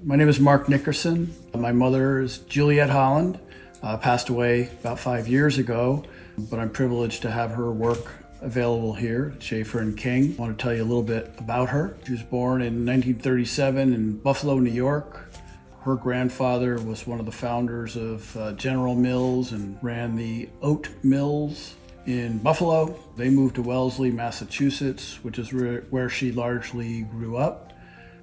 My name is Mark Nickerson. My mother is Juliet Holland, passed away about 5 years ago, but I'm privileged to have her work available here at Sheafer and King. I want to tell you a little bit about her. She was born in 1937 in Buffalo, New York. Her grandfather was one of the founders of General Mills and ran the oat mills in Buffalo. They moved to Wellesley, Massachusetts, which is where she largely grew up.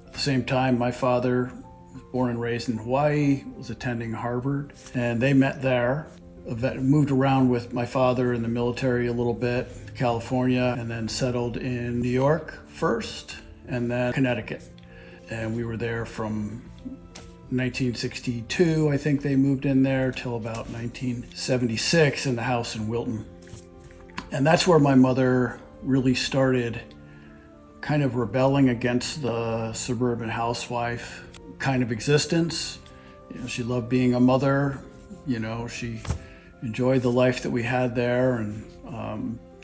At the same time, my father was born and raised in Hawaii, was attending Harvard, and they met there. Moved around with my father in the military a little bit, California, and then settled in New York first, and then Connecticut. And we were there from 1962, I think they moved in there, till about 1976 in the house in Wilton. And that's where my mother really started kind of rebelling against the suburban housewife kind of existence. You know, she loved being a mother. You know, she enjoyed the life that we had there and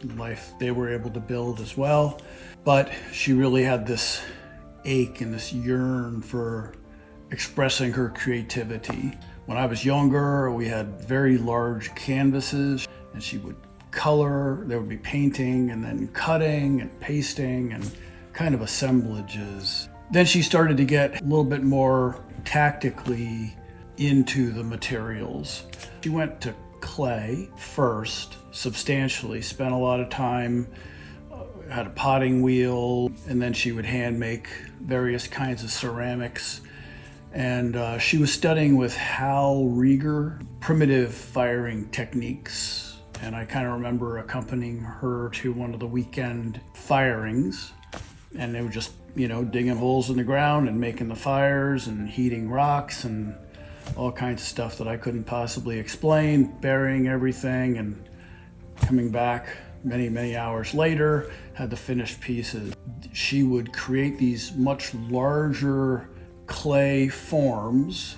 the life they were able to build as well. But she really had this ache and this yearn for expressing her creativity. When I was younger, we had very large canvases and she would color. There would be painting and then cutting and pasting and kind of assemblages. Then she started to get a little bit more tactically into the materials. She went to clay first, substantially, spent a lot of time, had a potting wheel, and then she would hand make various kinds of ceramics. And she was studying with Hal Rieger, primitive firing techniques. And I kind of remember accompanying her to one of the weekend firings. And they were just, you know, digging holes in the ground and making the fires and heating rocks and all kinds of stuff that I couldn't possibly explain, burying everything and coming back many, many hours later, had the finished pieces. She would create these much larger clay forms,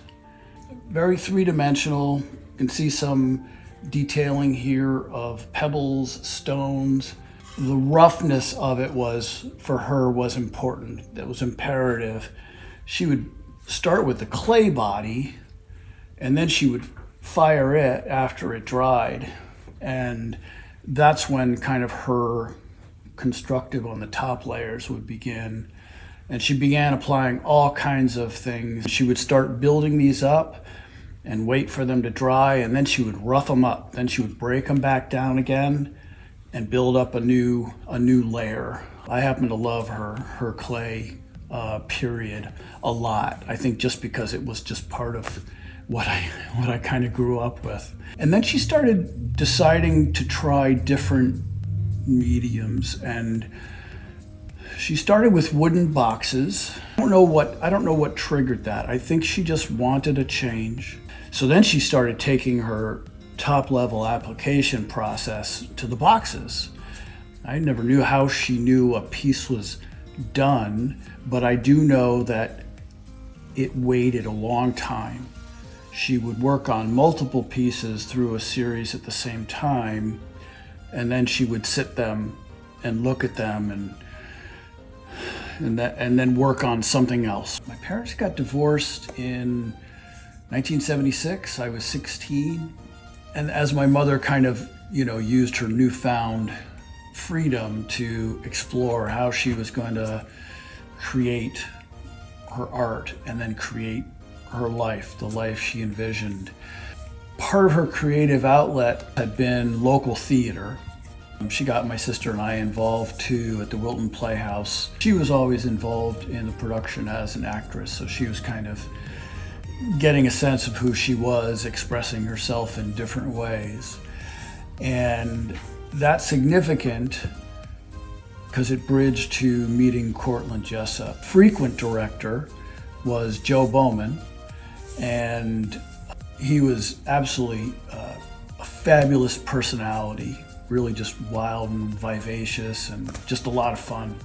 very three-dimensional. You can see some detailing here of pebbles, stones. The roughness of it for her was important. That was imperative. She would start with the clay body and then she would fire it after it dried. And that's when kind of her constructive on the top layers would begin. And she began applying all kinds of things. She would start building these up and wait for them to dry, and then she would rough them up. Then she would break them back down again and build up a new layer. I happen to love her clay period a lot. I think just because it was just part of what I kind of grew up with. And then she started deciding to try different mediums, and she started with wooden boxes. I don't know what triggered that. I think she just wanted a change. So then she started taking her top-level application process to the boxes. I never knew how she knew a piece was done, but I do know that it waited a long time. She would work on multiple pieces through a series at the same time, and then she would sit them and look at them and then work on something else. My parents got divorced in 1976. I was 16. And as my mother kind of, you know, used her newfound freedom to explore how she was going to create her art and then create her life, the life she envisioned. Part of her creative outlet had been local theater. She got my sister and I involved too at the Wilton Playhouse. She was always involved in the production as an actress, so she was kind of getting a sense of who she was, expressing herself in different ways. And that's significant because it bridged to meeting Cortland Jessup. Frequent director was Joe Bowman, and he was absolutely a fabulous personality, really just wild and vivacious and just a lot of fun,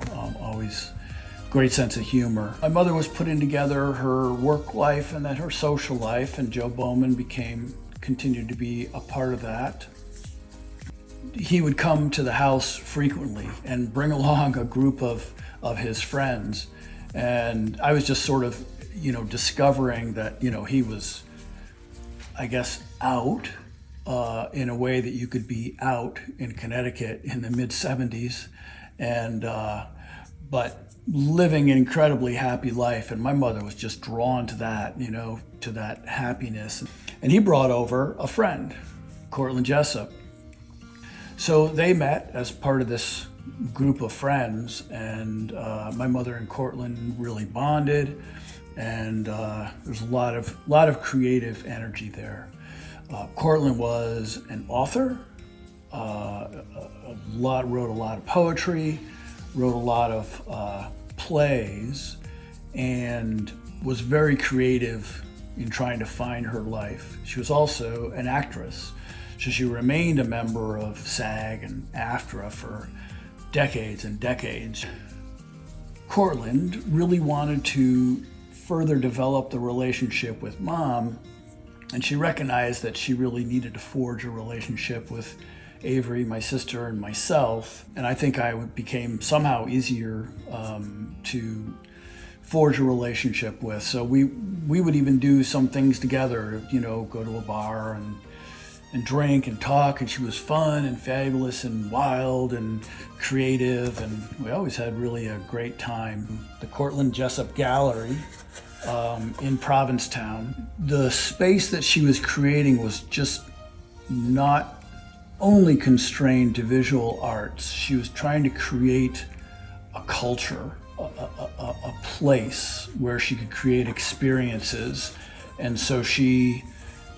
always great sense of humor. My mother was putting together her work life and then her social life, and Joe Bowman continued to be a part of that. He would come to the house frequently and bring along a group of his friends. And I was just sort of discovering that, he was, I guess, out in a way that you could be out in Connecticut in the mid-70s, and but living an incredibly happy life. And my mother was just drawn to that, to that happiness. And he brought over a friend, Cortland Jessup. So they met as part of this group of friends, and my mother and Cortland really bonded, and there's a lot of creative energy there. Cortland was an author, wrote a lot of poetry, wrote a lot of plays, and was very creative in trying to find her life. She was also an actress, so she remained a member of SAG and AFTRA for decades and decades. Cortland really wanted to further develop the relationship with Mom, and she recognized that she really needed to forge a relationship with Avery, my sister, and myself. And I think I became somehow easier to forge a relationship with. So we would even do some things together, go to a bar and drink and talk, and she was fun and fabulous and wild and creative, and we always had really a great time. The Cortland Jessup Gallery in Provincetown, the space that she was creating was just not only constrained to visual arts. She was trying to create a culture, a place where she could create experiences. And so she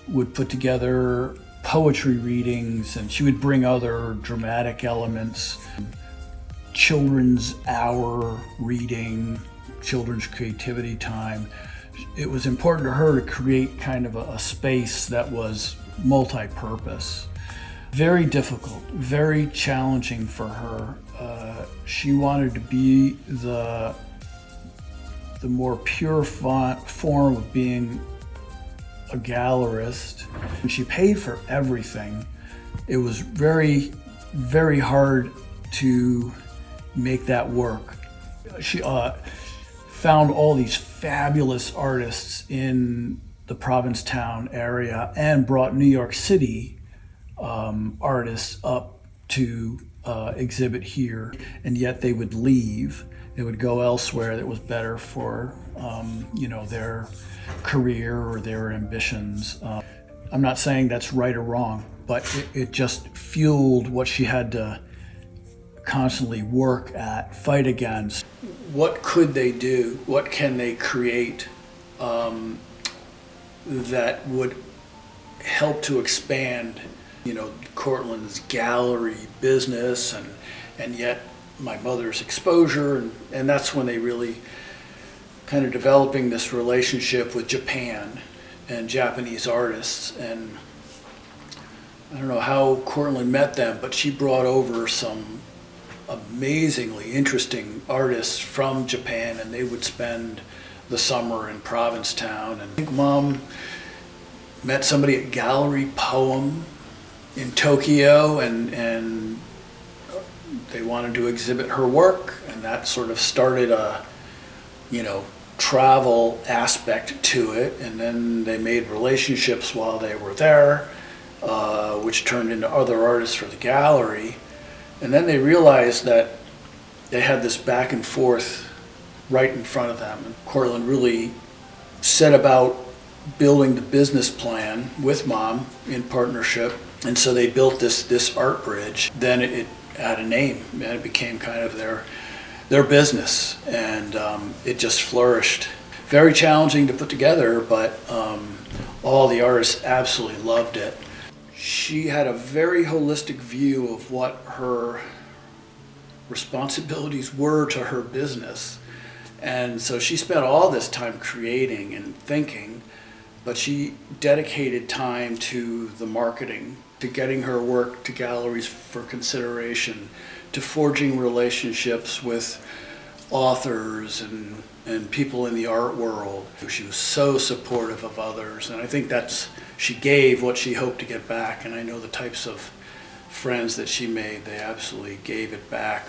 would put together poetry readings, and she would bring other dramatic elements, children's hour reading, children's creativity time. It was important to her to create kind of a space that was multi-purpose. Very difficult, very challenging for her. She wanted to be the more pure form of being a gallerist, and she paid for everything. It was very, very hard to make that work. She found all these fabulous artists in the Provincetown area and brought New York City artists up to exhibit here, and yet they would leave. They would go elsewhere that was better for their career or their ambitions. I'm not saying that's right or wrong, but it just fueled what she had to constantly work at, fight against. What could they do? What can they create that would help to expand Cortland's gallery business and yet my mother's exposure, and that's when they really kind of developing this relationship with Japan and Japanese artists. And I don't know how Cortland met them, but she brought over some amazingly interesting artists from Japan, and they would spend the summer in Provincetown. And I think Mom met somebody at Gallery Poem in Tokyo, and they wanted to exhibit her work, and that sort of started a travel aspect to it. And then they made relationships while they were there, which turned into other artists for the gallery. And then they realized that they had this back and forth right in front of them. And Cortland really set about building the business plan with Mom in partnership. And so they built this art bridge. Then it had a name, and it became kind of their business, and it just flourished. Very challenging to put together, but all the artists absolutely loved it. She had a very holistic view of what her responsibilities were to her business. And so she spent all this time creating and thinking, but she dedicated time to the marketing, to getting her work to galleries for consideration, to forging relationships with authors and people in the art world. She was so supportive of others, and I think she gave what she hoped to get back, and I know the types of friends that she made, they absolutely gave it back.